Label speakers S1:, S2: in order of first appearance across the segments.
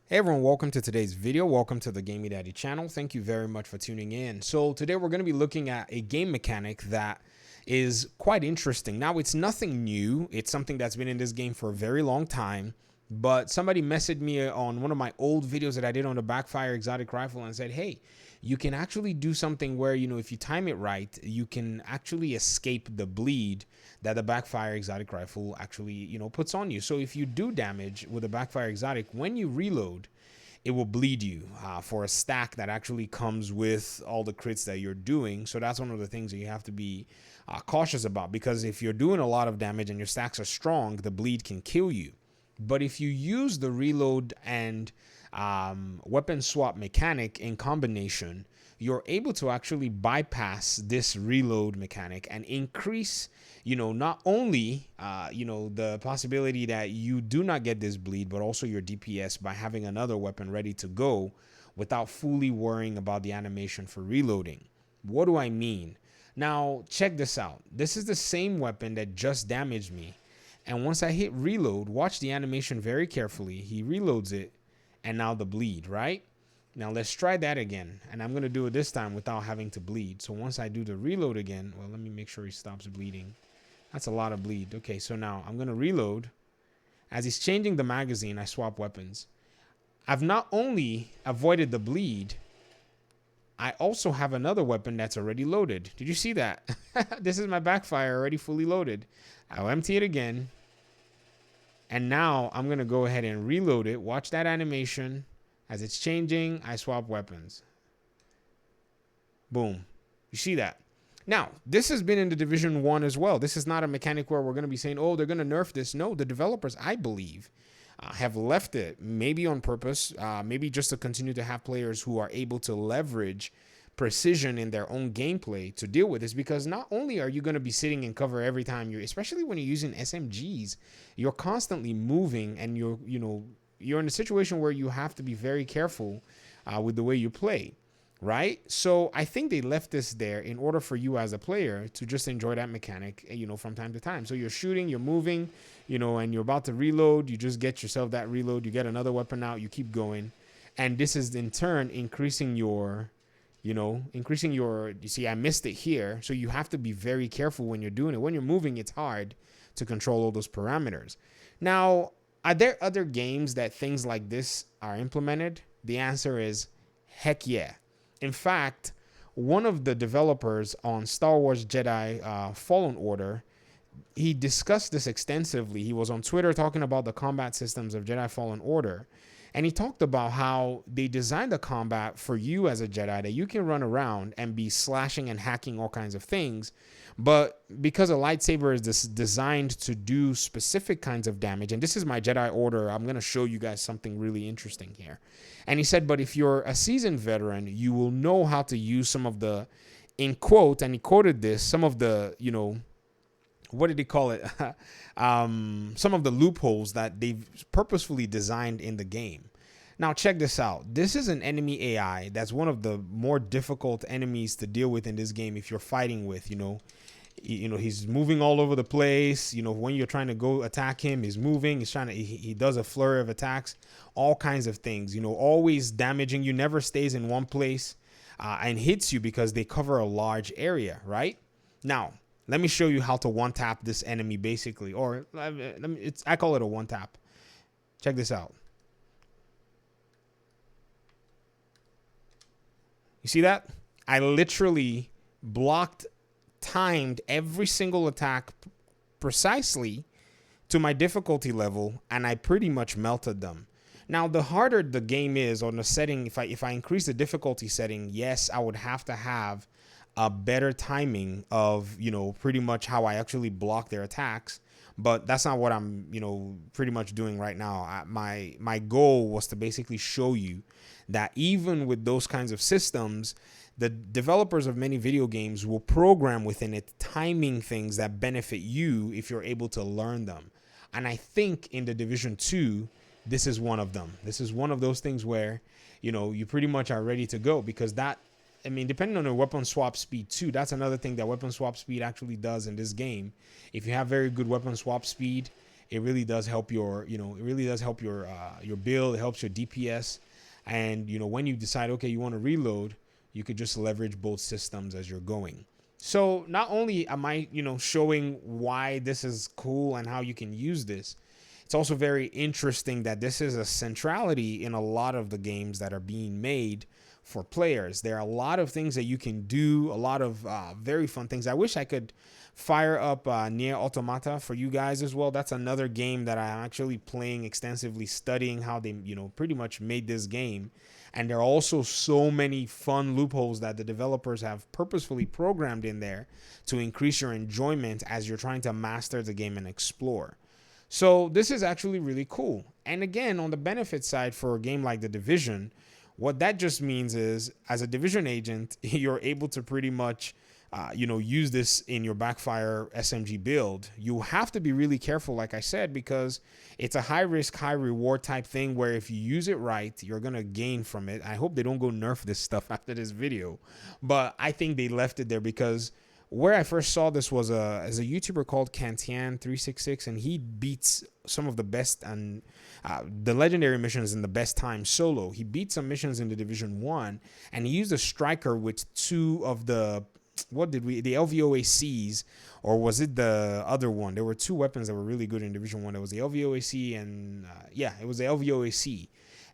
S1: Hey everyone, welcome to today's video. Welcome to the Gaming Daddy channel. Thank you very much for tuning in. So today we're going to be looking at a game mechanic that is quite interesting. Now, it's nothing new. It's something that's been in this game for a very long time. But somebody messaged me on one of my old videos that I did on the Backfire exotic rifle and said, hey, you can actually do something where, if you time it right, you can actually escape the bleed that the Backfire exotic rifle actually, puts on you. So if you do damage with a Backfire exotic, when you reload, it will bleed you for a stack that actually comes with all the crits that you're doing. So that's one of the things that you have to be cautious about, because if you're doing a lot of damage and your stacks are strong, the bleed can kill you. But if you use the reload and weapon swap mechanic in combination, you're able to actually bypass this reload mechanic and increase, not only, the possibility that you do not get this bleed, but also your DPS by having another weapon ready to go without fully worrying about the animation for reloading. What do I mean? Now, check this out. This is the same weapon that just damaged me. And once I hit reload, watch the animation very carefully. He reloads it, and now the bleed, right? Now let's try that again. And I'm going to do it this time without having to bleed. So once I do the reload again, well, let me make sure he stops bleeding. That's a lot of bleed. Okay, so now I'm going to reload. As he's changing the magazine, I swap weapons. I've not only avoided the bleed, I also have another weapon that's already loaded. Did you see that? This is my Backfire already fully loaded. I'll empty it again. And now I'm going to go ahead and reload it. Watch that animation. As it's changing, I swap weapons. Boom. You see that? Now, this has been in the Division 1 as well. This is not a mechanic where we're going to be saying, oh, they're going to nerf this. No, the developers, I believe, have left it, maybe on purpose, maybe just to continue to have players who are able to leverage precision in their own gameplay to deal with this, because not only are you going to be sitting in cover every time you're, especially when you're using SMGs, you're constantly moving, and you're in a situation where you have to be very careful with the way you play, right? So I think they left this there in order for you as a player to just enjoy that mechanic, from time to time. So you're shooting, you're moving, and you're about to reload. You just get yourself that reload. You get another weapon out. You keep going. And this is in turn increasing your, you see, I missed it here. So you have to be very careful when you're doing it. When you're moving, it's hard to control all those parameters. Now, are there other games that things like this are implemented? The answer is heck yeah. In fact, one of the developers on Star Wars Jedi Fallen Order, he discussed this extensively. He was on Twitter talking about the combat systems of Jedi Fallen Order. And he talked about how they designed the combat for you as a Jedi, that you can run around and be slashing and hacking all kinds of things. But because a lightsaber is designed to do specific kinds of damage, and this is my Jedi Order, I'm going to show you guys something really interesting here. And he said, but if you're a seasoned veteran, you will know how to use some of the, in quote, and he quoted this, some of the, what did he call it? Some of the loopholes that they've purposefully designed in the game. Now, check this out. This is an enemy AI that's one of the more difficult enemies to deal with in this game if you're fighting with, he's moving all over the place. When you're trying to go attack him, he's moving. He does a flurry of attacks, all kinds of things, always damaging you, never stays in one place and hits you because they cover a large area, right? Now, let me show you how to one-tap this enemy, basically. Or I call it a one-tap. Check this out. You see that? I literally timed every single attack precisely to my difficulty level, and I pretty much melted them. Now, the harder the game is on the setting, if I increase the difficulty setting, yes, I would have to have a better timing of, pretty much how I actually block their attacks. But that's not what I'm, pretty much doing right now. My goal was to basically show you that even with those kinds of systems, the developers of many video games will program within it timing things that benefit you if you're able to learn them. And I think in the Division 2, this is one of them. This is one of those things where, you pretty much are ready to go, because depending on your weapon swap speed too, that's another thing that weapon swap speed actually does in this game. If you have very good weapon swap speed, it really does help your, your build. It helps your DPS. And, when you decide, okay, you want to reload, you could just leverage both systems as you're going. So not only am I, showing why this is cool and how you can use this, it's also very interesting that this is a centrality in a lot of the games that are being made for players. There are a lot of things that you can do, a lot of very fun things. I wish I could fire up Nier Automata for you guys as well. That's another game that I'm actually playing extensively, studying how they, pretty much made this game. And there are also so many fun loopholes that the developers have purposefully programmed in there to increase your enjoyment as you're trying to master the game and explore. So this is actually really cool. And again, on the benefit side for a game like The Division, what that just means is, as a Division agent, you're able to pretty much, use this in your Backfire SMG build. You have to be really careful, like I said, because it's a high risk, high reward type thing where if you use it right, you're going to gain from it. I hope they don't go nerf this stuff after this video, but I think they left it there because where I first saw this was as a YouTuber called Kantian366, and he beats some of the best and the legendary missions in the best time solo. He beat some missions in the Division 1, and he used a striker with two of the the LVOACs, or was it the other one? There were two weapons that were really good in Division 1. There was the LVOAC and it was the LVOAC.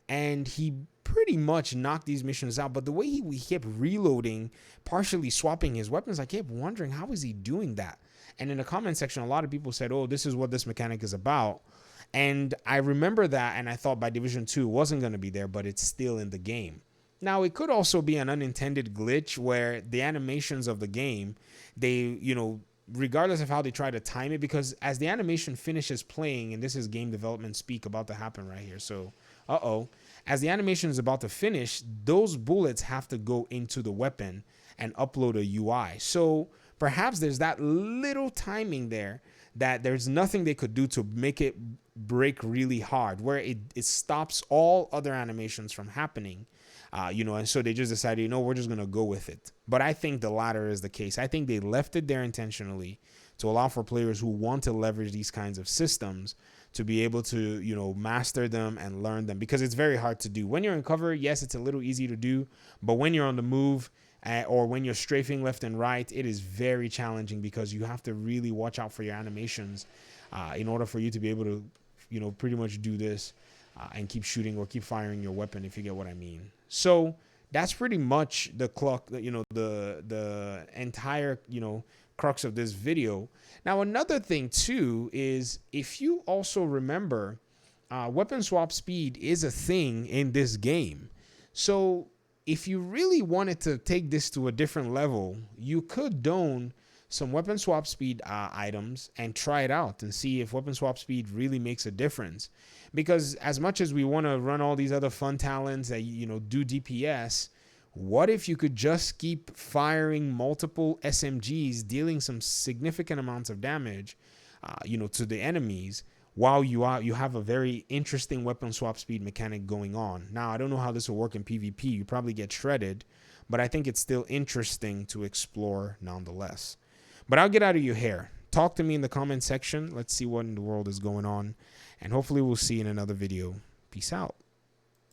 S1: And he pretty much knocked these missions out. But the way he kept reloading, partially swapping his weapons, I kept wondering, how is he doing that? And in the comment section, a lot of people said, oh, this is what this mechanic is about. And I remember that, and I thought by Division 2 it wasn't going to be there, but it's still in the game. Now, it could also be an unintended glitch where the animations of the game, they, regardless of how they try to time it, because as the animation finishes playing, and this is game development speak about to happen right here. So, as the animation is about to finish, those bullets have to go into the weapon and upload a UI. So perhaps there's that little timing there that there's nothing they could do to make it break really hard, where it stops all other animations from happening. And so they just decided, we're just going to go with it. But I think the latter is the case. I think they left it there intentionally to allow for players who want to leverage these kinds of systems to be able to, master them and learn them, because it's very hard to do. When you're in cover, yes, it's a little easy to do, but when you're on the move or when you're strafing left and right, it is very challenging because you have to really watch out for your animations in order for you to be able to, pretty much do this and keep shooting or keep firing your weapon, if you get what I mean. So that's pretty much the clock, the entire, crux of this video. Now, another thing too is, if you also remember, weapon swap speed is a thing in this game. So if you really wanted to take this to a different level, you could don some weapon swap speed items and try it out and see if weapon swap speed really makes a difference. Because as much as we want to run all these other fun talents that, do DPS, what if you could just keep firing multiple SMGs, dealing some significant amounts of damage, to the enemies, while you have a very interesting weapon swap speed mechanic going on. Now, I don't know how this will work in PvP. You probably get shredded, but I think it's still interesting to explore nonetheless. But I'll get out of your hair. Talk to me in the comment section. Let's see what in the world is going on. And hopefully we'll see you in another video. Peace out.